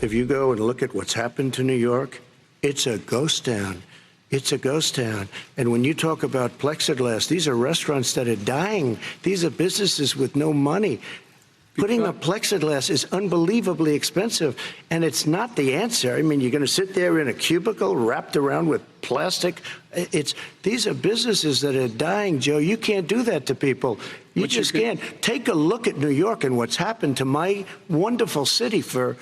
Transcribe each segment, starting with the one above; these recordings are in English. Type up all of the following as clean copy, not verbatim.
if you go and look at what's happened to New York, it's a ghost town. It's a ghost town. And when you talk about plexiglass, these are restaurants that are dying. These are businesses with no money. Putting up plexiglass is unbelievably expensive, and it's not the answer. I mean, you're going to sit there in a cubicle wrapped around with plastic. These are businesses that are dying, Joe. You can't do that to people. You just can't. Take a look at New York and what's happened to my wonderful city for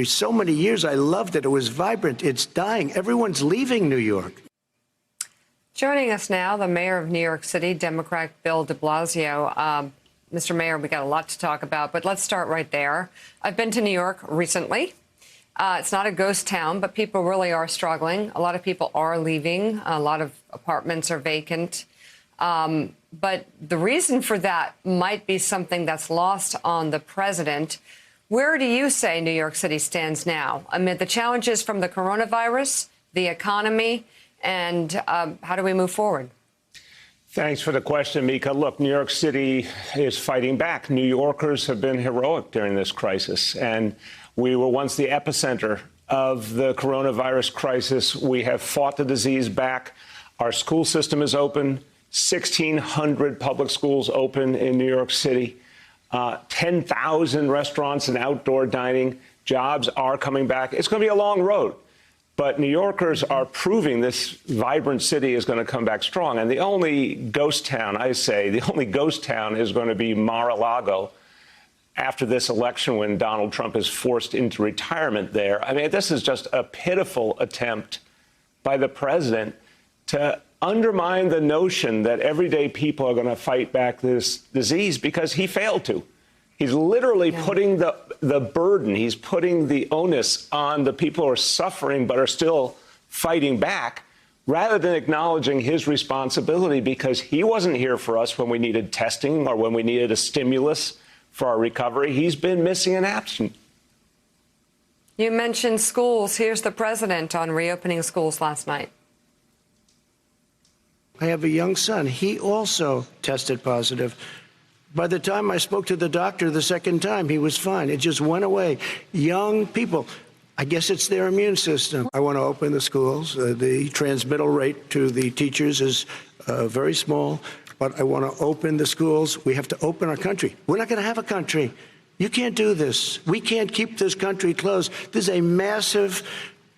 so many years. I loved it. It was vibrant. It's dying. Everyone's leaving New York. Joining us now, the mayor of New York City, Democrat Bill de Blasio. Mr. Mayor, we got a lot to talk about, but let's start right there. I've been to New York recently. It's not a ghost town, but people really are struggling. A lot of people are leaving. A lot of apartments are vacant. But the reason for that might be something that's lost on the president. Where do you say New York City stands now amid the challenges from the coronavirus, the economy, and how do we move forward? Thanks for the question, Mika. Look, New York City is fighting back. New Yorkers have been heroic during this crisis, and we were once the epicenter of the coronavirus crisis. We have fought the disease back. Our school system is open. 1,600 public schools open in New York City. 10,000 restaurants and outdoor dining. Jobs are coming back. It's going to be a long road. But New Yorkers are proving this vibrant city is going to come back strong. And the only ghost town, I say, the only ghost town is going to be Mar-a-Lago after this election when Donald Trump is forced into retirement there. I mean, this is just a pitiful attempt by the president to undermine the notion that everyday people are going to fight back this disease because he failed to. He's literally putting the burden, he's putting the onus on the people who are suffering but are still fighting back, rather than acknowledging his responsibility, because he wasn't here for us when we needed testing or when we needed a stimulus for our recovery. He's been missing in action. You mentioned schools. Here's the president on reopening schools last night. I have a young son. He also tested positive. By the time I spoke to the doctor the second time, he was fine. It just went away. Young people, I guess it's their immune system. I want to open the schools. The transmittal rate to the teachers is very small, but I want to open the schools. We have to open our country. We're not going to have a country. You can't do this. We can't keep this country closed. This is a massive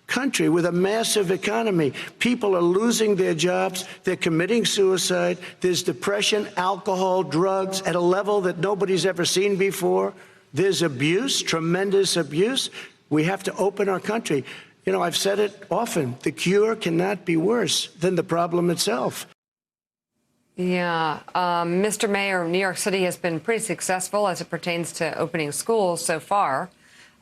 country with a massive economy. People are losing their jobs. They're committing suicide. There's depression, alcohol, drugs at a level that nobody's ever seen before. There's abuse, tremendous abuse. We have to open our country. You know, I've said it often. The cure cannot be worse than the problem itself. Yeah. Mr. Mayor, New York City has been pretty successful as it pertains to opening schools so far.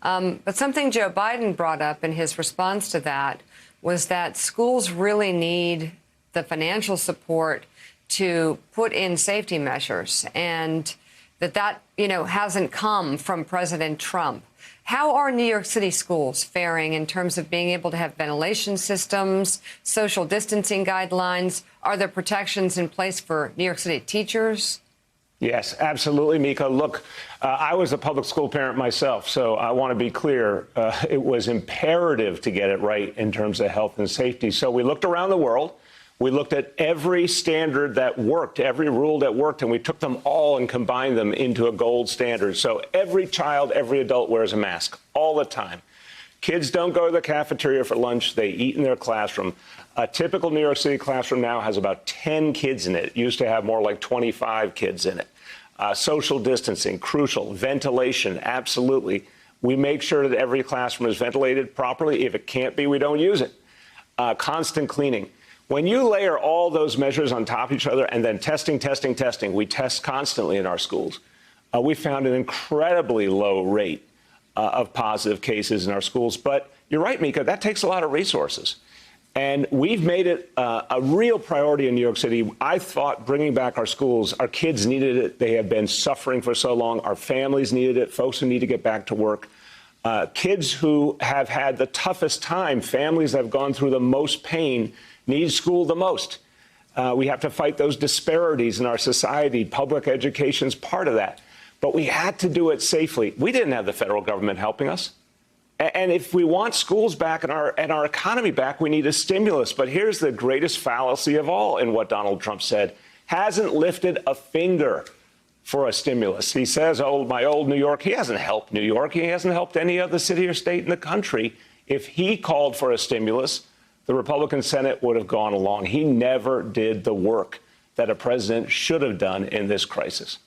But something Joe Biden brought up in his response to that was that schools really need the financial support to put in safety measures, and that hasn't come from President Trump. How are New York City schools faring in terms of being able to have ventilation systems, social distancing guidelines? Are there protections in place for New York City teachers? Yes, absolutely, Mika. Look, I was a public school parent myself, so I want to be clear. It was imperative to get it right in terms of health and safety. So we looked around the world. We looked at every standard that worked, every rule that worked, and we took them all and combined them into a gold standard. So every child, every adult wears a mask all the time. Kids don't go to the cafeteria for lunch. They eat in their classroom. A typical New York City classroom now has about 10 kids in it. It used to have more like 25 kids in it. Social distancing, crucial. Ventilation, absolutely. We make sure that every classroom is ventilated properly. If it can't be, we don't use it. Constant cleaning. When you layer all those measures on top of each other and then testing, we test constantly in our schools. We found an incredibly low rate of positive cases in our schools. But you're right, Mika, that takes a lot of resources. And we've made it a real priority in New York City. I thought bringing back our schools, our kids needed it. They have been suffering for so long. Our families needed it. Folks who need to get back to work. Kids who have had the toughest time, families that have gone through the most pain, need school the most. We have to fight those disparities in our society. Public education is part of that. But we had to do it safely. We didn't have the federal government helping us. And if we want schools back and our economy back, we need a stimulus. But here's the greatest fallacy of all in what Donald Trump said. Hasn't lifted a finger for a stimulus. He says, oh, my old New York. He hasn't helped New York. He hasn't helped any other city or state in the country. If he called for a stimulus, the Republican Senate would have gone along. He never did the work that a president should have done in this crisis.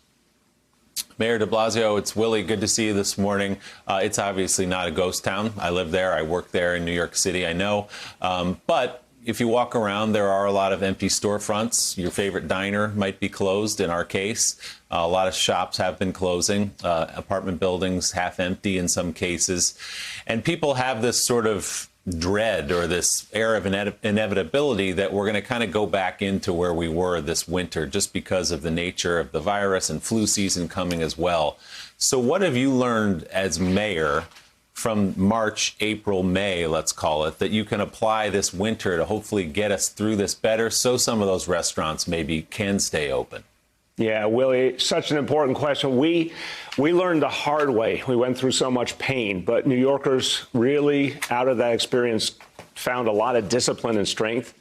Mayor de Blasio, it's Willie. Good to see you this morning. It's obviously not a ghost town. I live there. I work there in New York City. I know. But if you walk around, there are a lot of empty storefronts. Your favorite diner might be closed in our case. A lot of shops have been closing. Apartment buildings half empty in some cases. And people have this sort of dread or this air of inevitability that we're going to kind of go back into where we were this winter just because of the nature of the virus and flu season coming as well. So what have you learned as mayor from March, April, May, let's call it, that you can apply this winter to hopefully get us through this better so some of those restaurants maybe can stay open? Yeah, Willie, such an important question. We learned the hard way. We went through so much pain, but New Yorkers really, out of that experience, found a lot of discipline and strength.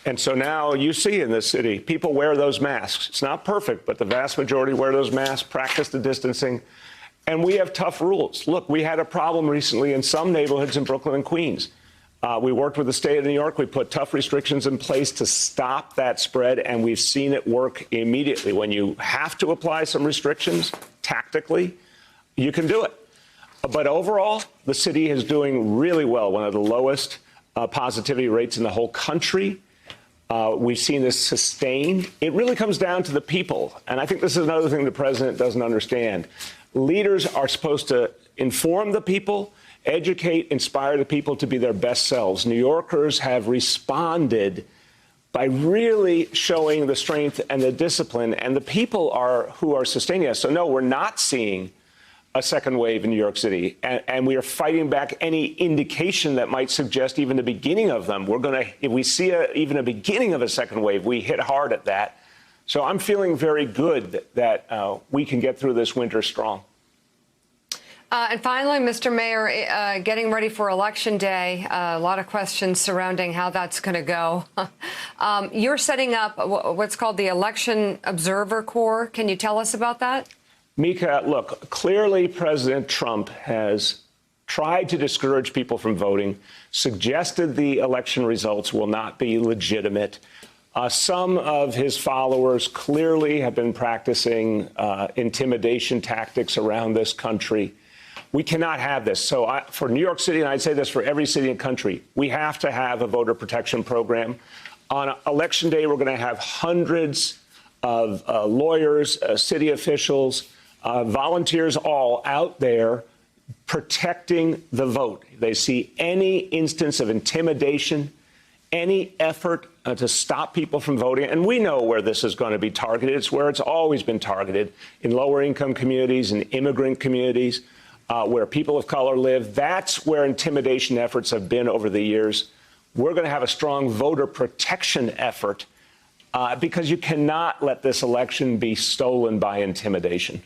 And so now you see in this city, people wear those masks. It's not perfect, but the vast majority wear those masks, practice the distancing, and we have tough rules. Look, we had a problem recently in some neighborhoods in Brooklyn and Queens. We worked with the state of New York. We put tough restrictions in place to stop that spread, and we've seen it work immediately. When you have to apply some restrictions tactically, you can do it. But overall, the city is doing really well, one of the lowest positivity rates in the whole country. We've seen this sustained. It really comes down to the people, and I think this is another thing the president doesn't understand. Leaders are supposed to inform the people, educate, inspire the people to be their best selves. New Yorkers have responded by really showing the strength and the discipline, and the people who are sustaining us. So, no, we're not seeing a second wave in New York City, and we are fighting back any indication that might suggest even the beginning of them. If we see even a beginning of a second wave, we hit hard at that. So I'm feeling very good that we can get through this winter strong. And finally, Mr. Mayor, getting ready for Election Day, a lot of questions surrounding how that's going to go. You're setting up what's called the Election Observer Corps. Can you tell us about that? Mika, look, clearly President Trump has tried to discourage people from voting, suggested the election results will not be legitimate. Some of his followers clearly have been practicing intimidation tactics around this country. We cannot have this. So for New York City, and I'd say this for every city and country, we have to have a voter protection program. On Election Day, we're going to have hundreds of lawyers, city officials, volunteers all out there protecting the vote. They see any instance of intimidation, any effort to stop people from voting. And we know where this is going to be targeted. It's where it's always been targeted, in lower income communities and immigrant communities. Where people of color live. That's where intimidation efforts have been over the years. We're going to have a strong voter protection effort because you cannot let this election be stolen by intimidation.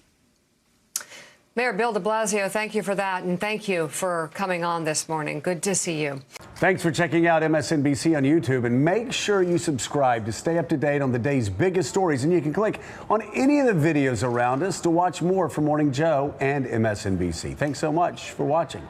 Mayor Bill de Blasio, thank you for that, and thank you for coming on this morning. Good to see you. Thanks for checking out MSNBC on YouTube, and make sure you subscribe to stay up to date on the day's biggest stories. And you can click on any of the videos around us to watch more from Morning Joe and MSNBC. Thanks so much for watching.